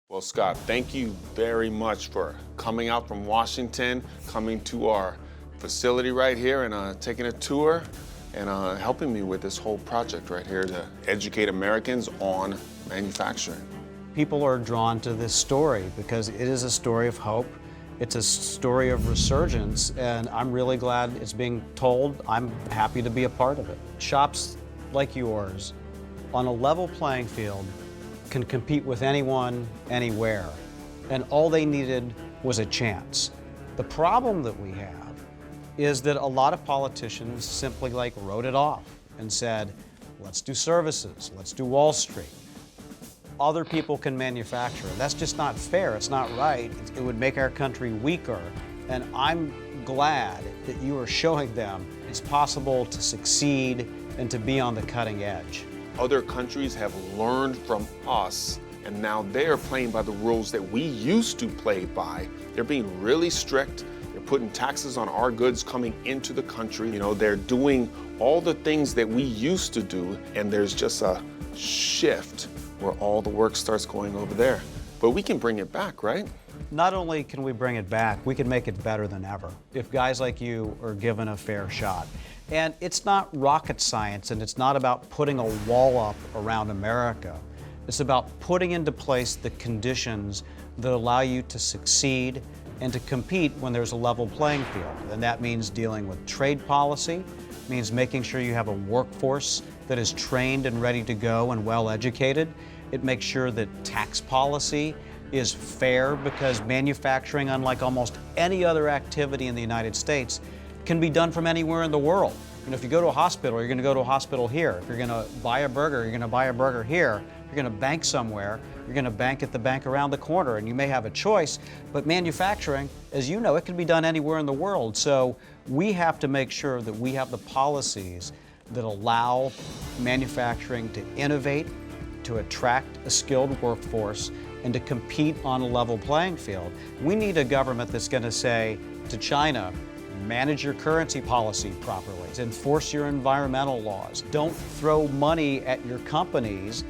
Well, Scott, thank you very much for coming out from Washington, coming to our facility right here and taking a tour and helping me with this whole project right here to educate Americans on manufacturing. People are drawn to this story because it is a story of hope. It's a story of resurgence, and I'm really glad it's being told. I'm happy to be a part of it. Shops like yours, on a level playing field, can compete with anyone, anywhere, and all they needed was a chance. The problem that we have is that a lot of politicians simply wrote it off and said, let's do services, let's do Wall Street. Other people can manufacture. That's just not fair, it's not right. It would make our country weaker, and I'm glad that you are showing them it's possible to succeed and to be on the cutting edge. Other countries have learned from us, and now they're playing by the rules that we used to play by. They're being really strict. They're putting taxes on our goods coming into the country. You know, they're doing all the things that we used to do, and there's just a shift where all the work starts going over there. But we can bring it back, right? Not only can we bring it back, we can make it better than ever if guys like you are given a fair shot. And it's not rocket science, and it's not about putting a wall up around America. It's about putting into place the conditions that allow you to succeed and to compete when there's a level playing field. And that means dealing with trade policy, means making sure you have a workforce that is trained and ready to go and well educated. It makes sure that tax policy is fair, because manufacturing, unlike almost any other activity in the United States, can be done from anywhere in the world. You know, if you go to a hospital, you're going to go to a hospital here. If you're going to buy a burger, you're going to buy a burger here. If you're going to bank somewhere, you're going to bank at the bank around the corner, and you may have a choice. But manufacturing, as you know, it can be done anywhere in the world. So we have to make sure that we have the policies that allow manufacturing to innovate, to attract a skilled workforce, and to compete on a level playing field. We need a government that's going to say to China, manage your currency policy properly, enforce your environmental laws, don't throw money at your companies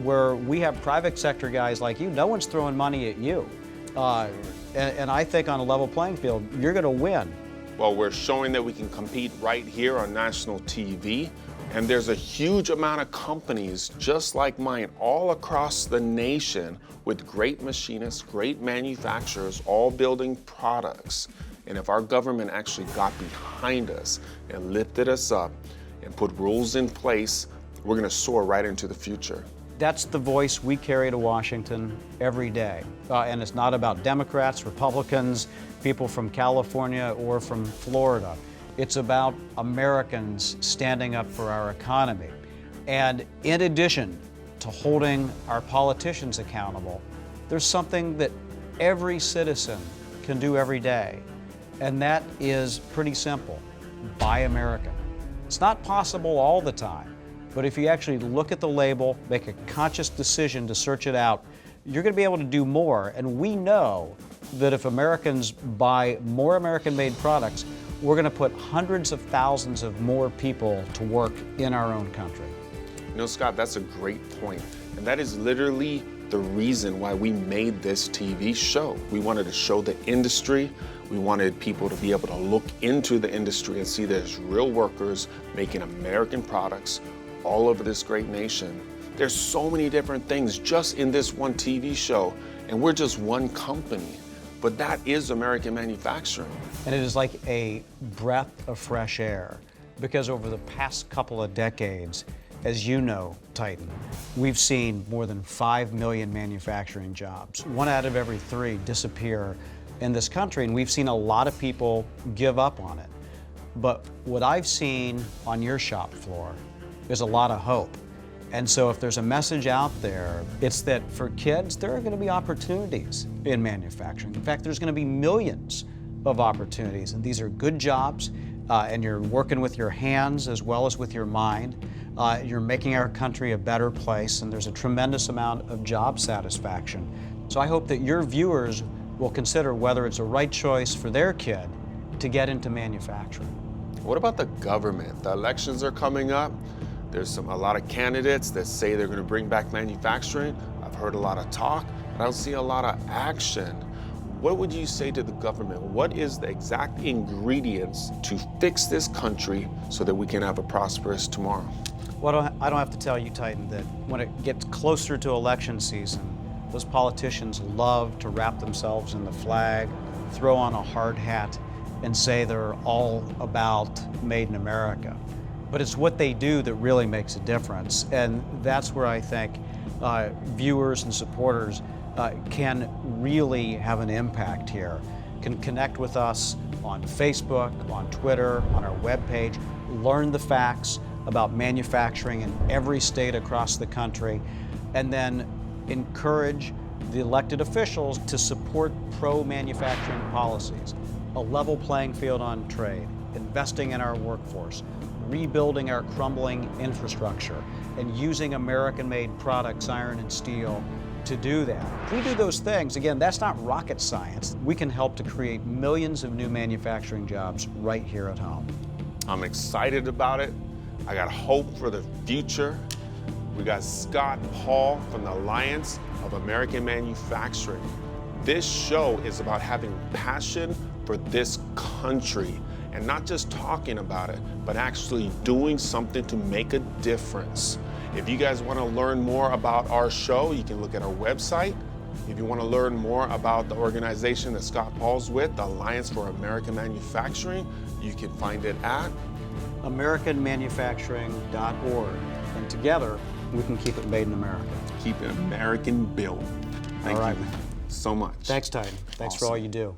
where we have private sector guys like you. No one's throwing money at you. And I think on a level playing field, you're going to win. Well, we're showing that we can compete right here on national TV, and there's a huge amount of companies just like mine all across the nation with great machinists, great manufacturers, all building products. And if our government actually got behind us and lifted us up and put rules in place, we're going to soar right into the future. That's the voice we carry to Washington every day. And it's not about Democrats, Republicans, people from California or from Florida. It's about Americans standing up for our economy. And in addition to holding our politicians accountable, there's something that every citizen can do every day. And that is pretty simple: buy American. It's not possible all the time, but if you actually look at the label, make a conscious decision to search it out, you're going to be able to do more. And we know that if Americans buy more American-made products, we're going to put hundreds of thousands of more people to work in our own country. You know, Scott, that's a great point. And that is literally the reason why we made this TV show. We wanted to show the industry. We wanted people to be able to look into the industry and see there's real workers making American products all over this great nation. There's so many different things just in this one TV show, and we're just one company. But that is American manufacturing. And it is like a breath of fresh air, because over the past couple of decades, as you know, Titan, we've seen more than 5 million manufacturing jobs. 1 out of every 3 disappear in this country, and we've seen a lot of people give up on it. But what I've seen on your shop floor is a lot of hope. And so if there's a message out there, it's that for kids, there are going to be opportunities in manufacturing. In fact, there's going to be millions of opportunities, and these are good jobs, and you're working with your hands as well as with your mind. You're making our country a better place, and there's a tremendous amount of job satisfaction. So I hope that your viewers will consider whether it's a right choice for their kid to get into manufacturing. What about the government? The elections are coming up. There's a lot of candidates that say they're going to bring back manufacturing. I've heard a lot of talk. but I don't see a lot of action. What would you say to the government? What is the exact ingredients to fix this country so that we can have a prosperous tomorrow? Well, I don't have to tell you, Titan, that when it gets closer to election season, those politicians love to wrap themselves in the flag, throw on a hard hat, and say they're all about Made in America. But it's what they do that really makes a difference. And that's where I think viewers and supporters can really have an impact here, can connect with us on Facebook, on Twitter, on our webpage, learn the facts about manufacturing in every state across the country, and then encourage the elected officials to support pro-manufacturing policies, a level playing field on trade, investing in our workforce, rebuilding our crumbling infrastructure, and using American-made products, iron and steel, to do that. If we do those things, again, that's not rocket science. We can help to create millions of new manufacturing jobs right here at home. I'm excited about it. I got hope for the future. We got Scott Paul from the Alliance of American Manufacturing. This show is about having passion for this country and not just talking about it, but actually doing something to make a difference. If you guys want to learn more about our show, you can look at our website. If you want to learn more about the organization that Scott Paul's with, the Alliance for American Manufacturing, you can find it at AmericanManufacturing.org. And together, we can keep it made in America. Keep it American built. Thank you so much. Thanks, Titan. Thanks for all you do.